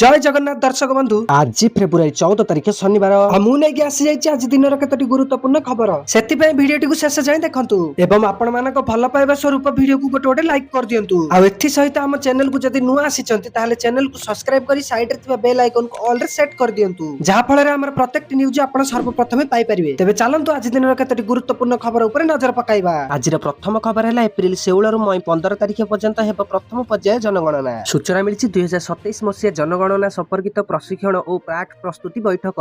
जय जगन्नाथ दर्शक बंधु आज फेब्रुआरी 14 तारिख शनिवार आज दिन केतोटी गुरुत्वपूर्ण खबर से भिडियो शेष जाए देखु एवं आपण मान भल पाइबा स्वरूप भिडियो को गोटे गोटे लाइक कर दिंतु आउ सहित आम चैनल को जदि नुआ आसी चैनल को सब्सक्राइब कर साइड रे बेल आइकन को ऑल रे सेट कर दिंतु जहाँ फल आम प्रत्येक न्यूज आप सर्वप्रथम पाइपर तेज चलतु आज दिन केतोटी गुरुत्वपूर्ण खबर उपर नजर पकाइबा। आज प्रथम खबर है एप्रिल 16 मई 15 तारिख पर्यंत हेब प्रथम पर्याय जनगणना सूचना मिली 2027 मसीहा जनगणना संपर्कित प्रशिक्षण और प्राक प्रस्तुति बैठक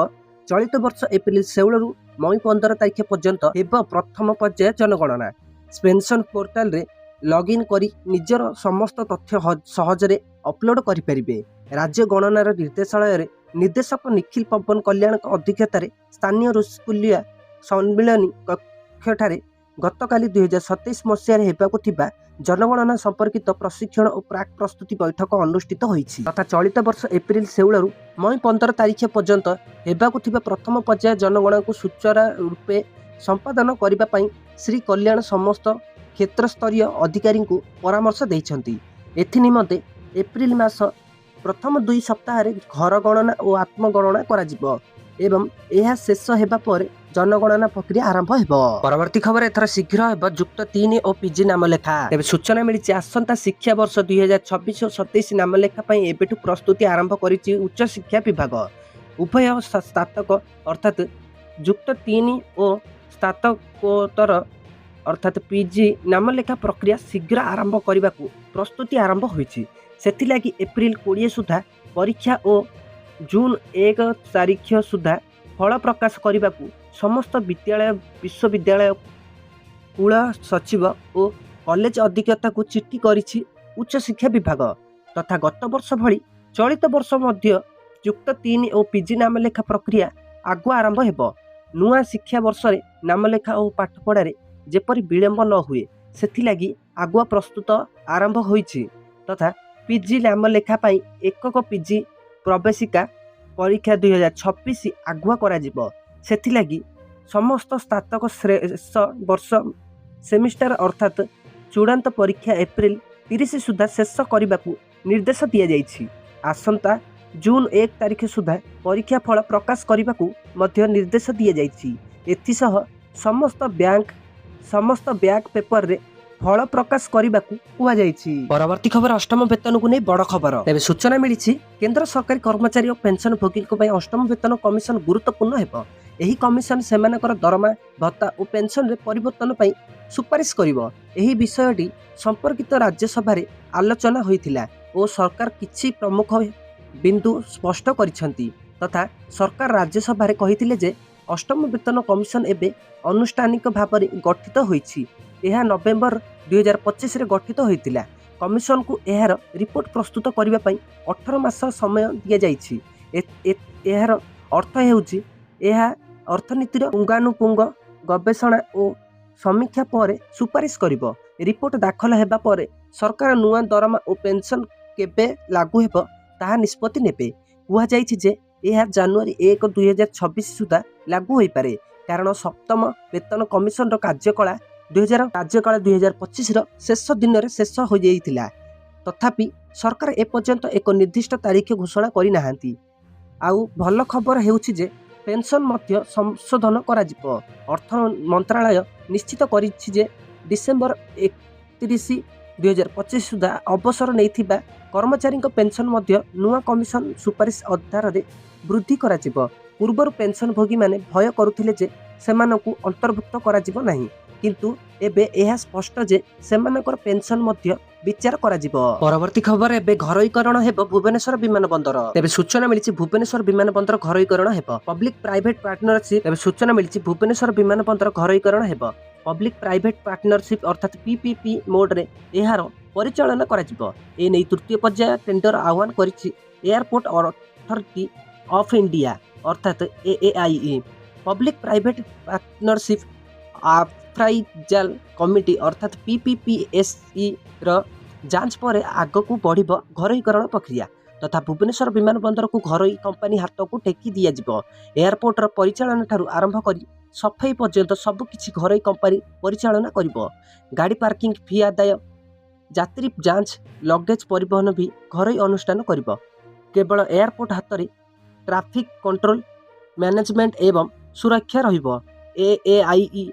चलित वर्ष एप्रिल 16 मई 15 तारिख पर्यंत हेब प्रथम पर्याय जनगणना पेंशन पोर्टाल रे लॉगिन करी निजर समस्त तथ्य सहजरे अपलोड करिपारिबे। राज्य गणनार निर्देशालय रे निर्देशक निखिल पवन कल्याण अध्यक्षतार स्थानीय रुस्कुलिया सम्मिलनी कक्षठारे गतकाली 2027 मसीह हेबाकु थिबा जनगणना संपर्कित प्रशिक्षण और प्राक प्रस्तुति बैठक अनुष्ठित होईछि तथा चलित वर्ष एप्रिल 16 मई 15 तारिख पर्यंत हेबाकु थिबा प्रथम पर्याय जनगणना को सुचारू रूपे संपादन करिबा पई श्री कल्याण समस्त क्षेत्र स्तरीय अधिकारी को परामर्श दैछंती। एथि निमते एप्रिल मास प्रथम 2 सप्ताह घर गणना और आत्मगणना करा जिवो एवं यह शेष हेबा पर जनगणना प्रक्रिया आरंभ हेबो। परवर्ती खबर एथर शीघ्र हेबो युक्त 3 और पीजी नाम लेखा एबे सूचना मिली आसंता शिक्षा वर्ष 2026 और 27 नाम लेखा पई एबेठु प्रस्तुति आरंभ करिछि उच्च शिक्षा विभाग। उभय स्नातक अर्थात युक्त 3 और स्नातकोत्तर अर्थात पीजी नाम लेखा प्रक्रिया शीघ्र आरंभ करने को प्रस्तुति आरंभ होईछि। सेथि लागि एप्रिल 20 सुधा परीक्षा और जून 1 तारिख सुधा फल प्रकाश करने को समस्त विद्यालय विश्वविद्यालय कुल सचिव और कॉलेज अधिकता को चिठी करिछि उच्च शिक्षा विभाग तथा गत वर्ष भली चलित वर्ष मध्य युक्त 3 और पीजी नाम लेखा प्रक्रिया आगुआ आरंभ हेबो। नुआ शिक्षा वर्ष रे नाम लेखा और पाठ पढ़ारे जेपरि विलंब न हुए सेथि लागि आगुआ प्रस्तुत आरंभ होईछि तथा पीजी नाम लेखा पाई एकक पीजी प्रवेशिका परीक्षा 2026 आगुआ करा जिवो। सेथि लागि समस्त स्नातक शेष वर्ष सेमिस्टर अर्थात चूड़ांत परीक्षा एप्रिल 30 सुधा शेष करने को निर्देश दिया जाइछि। आसंता जून 1 तारिख सुधा परीक्षा फल प्रकाश करने को मध्य निर्देश दिया जाइछि। एथिसह समस्त बैक पेपर रे फल प्रकाश करने को कुआ जाइछि। परवर्ती खबर अष्टम वेतन को नहीं बड़ खबर तेज सूचना मिली केंद्र सरकारी कर्मचारी और पेंशन भोगी अष्टम वेतन कमिशन गुरुत्वपूर्ण हेबो। एही कमिशन सेमानकर दरमा भत्ता और पेंशन रे परिवर्तन पई सुपारिश करिवो। एही विषयटी संपर्कित राज्यसभा रे आलोचना होइथिला और सरकार किछि प्रमुख बिंदु स्पष्ट करिसंती तथा सरकार राज्यसभा रे कहिथिले जे अष्टम वेतन कमिशन एबे अनुष्ठानिक भाव में गठित होइछि। यह नवेम्बर 2025 रे गठित होइतिला। कमिशन को एहार रिपोर्ट प्रस्तुत करने पई 18 मास समय दिया जाइछि। एहार अर्थ हेउछि एहा अर्थनीतिर पुंगानुपुंग गवेषणा और समीक्षा पर सुपारिश करिवो। रिपोर्ट दाखल हेबा पर सरकार नुआ दरमा और पेंशन केबे लागू हेबो ताहा निष्पत्ति नेबे। कुहा जाइछि जे यह जनवरी 1 2026 सुधा लागू होई पारे कारण सप्तम वेतन कमिशन कार्यकाल 2025 शेष दिन में शेष हो जाइथिला। तथापि सरकार एपर्यंत एक निर्दिष्ट तारीख घोषणा करि नाहांती। आउ भल खबर हेउछि जे पेंशन मध्य संशोधन करा जिवो। अर्थ मंत्रालय निश्चित करिछि जे डिसेंबर 31 2025 सुधा अवसर नैथिबा कर्मचारी पेंशन मध्य नुआ कमिशन सुपारिश आधार रे वृद्धि करा जिवो। पूर्वर पेंशन भोगी माने भय करुथिले जे सेमानकु अंतर्भुक्त करा जिवो नाही किंतु एबे यह स्पष्ट जे सेमानकर पेंशन मध्य विचार करा जिवो। परवर्ती खबर एबे घरोईकरण हेबो भुवनेश्वर विमान बंदर तेबे सूचना मिलिछि भुवनेश्वर विमान बंदर घरोईकरण हेबो। पब्लिक प्राइवेट पार्टनरशिप एबे सूचना मिलिछि भुवनेश्वर विमान बंदर घरोईकरण हेबो। पब्लिक प्राइवेट पार्टनरशिप अर्थात पीपीपी मोड रे एहार परिचालन करा जिवो। ए नै तृतीय पर्याय टेंडर आह्वान करिछि एयरपोर्ट अथॉरिटी ऑफ इंडिया अर्थात AAI. Public private partnership appraisal committee अर्थात पीपीपीएसई जांच पर आग को बढ़ घरोईकरण प्रक्रिया तथा भुवनेश्वर विमान बंदर को घरोई कंपनी हाथ को टेकी दिया जिवो। एयरपोर्टर परिचालन ठारू आरंभ करी सफाई पर्यंत सबकिछि घरोई कंपनी परिचालन करिवो। गाड़ी पार्किंग फी आदाय यात्री जांच लगेज परिवहन भी घरोई अनुष्ठान करिवो। କେବଳ ଏୟାରପୋର୍ଟ ହାତରେ ଟ୍ରାଫିକ୍ କଣ୍ଟ୍ରୋଲ ମ୍ୟାନେଜମେଣ୍ଟ ଏବଂ ସୁରକ୍ଷା ରହିବ। AAIE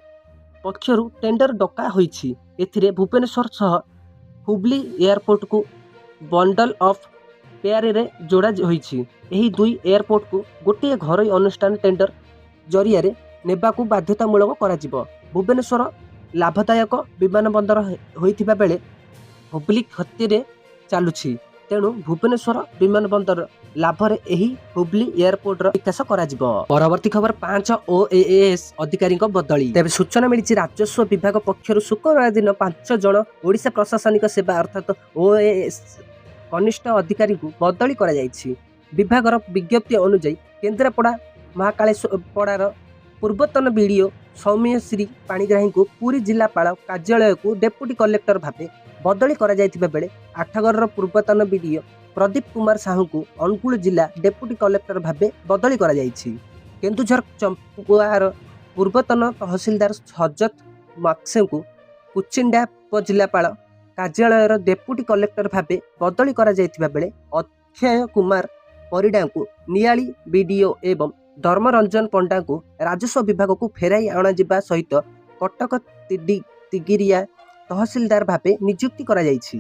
ପକ୍ଷରୁ ଟେଣ୍ଡର ଡକା ହୋଇଛି। ଏଥିରେ ଭୁବନେଶ୍ୱର ସହ ହୁବଲି ଏୟାରପୋର୍ଟକୁ ବଣ୍ଡଲ ଅଫ୍ ଫେୟାରରେ ଯୋଡ଼ା ହୋଇଛି। ଏହି ଦୁଇ ଏୟାରପୋର୍ଟକୁ ଗୋଟିଏ ଘରୋଇ ଅନୁଷ୍ଠାନ ଟେଣ୍ଡର ଜରିଆରେ ନେବାକୁ ବାଧ୍ୟତାମୂଳକ କରାଯିବ। ଭୁବନେଶ୍ୱର ଲାଭଦାୟକ ବିମାନ ବନ୍ଦର ହୋଇଥିବା ବେଳେ ହୁବଲି କ୍ଷତିରେ ଚାଲୁଛି। ତେଣୁ ଭୁବନେଶ୍ୱର ବିମାନ ବନ୍ଦର ଲାଭରେ ଏହି ହୁବଲି ଏୟାରପୋର୍ଟର ବିକାଶ କରାଯିବ। ପରବର୍ତ୍ତୀ ଖବର 5 OAS ଅଧିକାରୀଙ୍କ ବଦଳି। ତେବେ ସୂଚନା ମିଳିଛି ରାଜସ୍ୱ ବିଭାଗ ପକ୍ଷରୁ ଶୁକ୍ରବାର ଦିନ 5 ଜଣ ଓଡ଼ିଶା ପ୍ରଶାସନିକ ସେବା ଅର୍ଥାତ OAS କନିଷ୍ଠ ଅଧିକାରୀଙ୍କୁ ବଦଳି କରାଯାଇଛି। ବିଭାଗର ବିଜ୍ଞପ୍ତି ଅନୁଯାୟୀ କେନ୍ଦ୍ରାପଡ଼ା ମହାକାଳେପଡ଼ାର ପୂର୍ବତନ ବିଡ଼ିଓ ସୌମ୍ୟଶ୍ରୀ ପାଣିଗ୍ରାହୀଙ୍କୁ ପୁରୀ ଜିଲ୍ଲାପାଳ କାର୍ଯ୍ୟାଳୟକୁ ଡେପୁଟି କଲେକ୍ଟର ଭାବେ ବଦଳି କରାଯାଇଥିବା ବେଳେ ଆଠଗଡ଼ର ପୂର୍ବତନ ବିଡ଼ିଓ ପ୍ରଦୀପ କୁମାର ସାହୁଙ୍କୁ ଅନୁଗୁଳ ଜିଲ୍ଲା ଡେପୁଟି କଲେକ୍ଟର ଭାବେ ବଦଳି କରାଯାଇଛି। କେନ୍ଦୁଝର ଚମ୍ପୁଆର ପୂର୍ବତନ ତହସିଲଦାର ସଜତ ମାକ୍ସେଙ୍କୁ କୁଚିଣ୍ଡା ଉପଜିଲ୍ଲାପାଳ କାର୍ଯ୍ୟାଳୟର ଡେପୁଟି କଲେକ୍ଟର ଭାବେ ବଦଳି କରାଯାଇଥିବା ବେଳେ ଅକ୍ଷୟ କୁମାର ପରିଡ଼ାଙ୍କୁ ନିଆଳି ବିଡ଼ିଓ ଏବଂ ଧର୍ମରଞ୍ଜନ ପଣ୍ଡାଙ୍କୁ ରାଜସ୍ୱ ବିଭାଗକୁ ଫେରାଇ ଅଣାଯିବା ସହିତ କଟକ ତିଗିରିଆ ତହସିଲଦାର ଭାବେ ନିଯୁକ୍ତି କରାଯାଇଛି।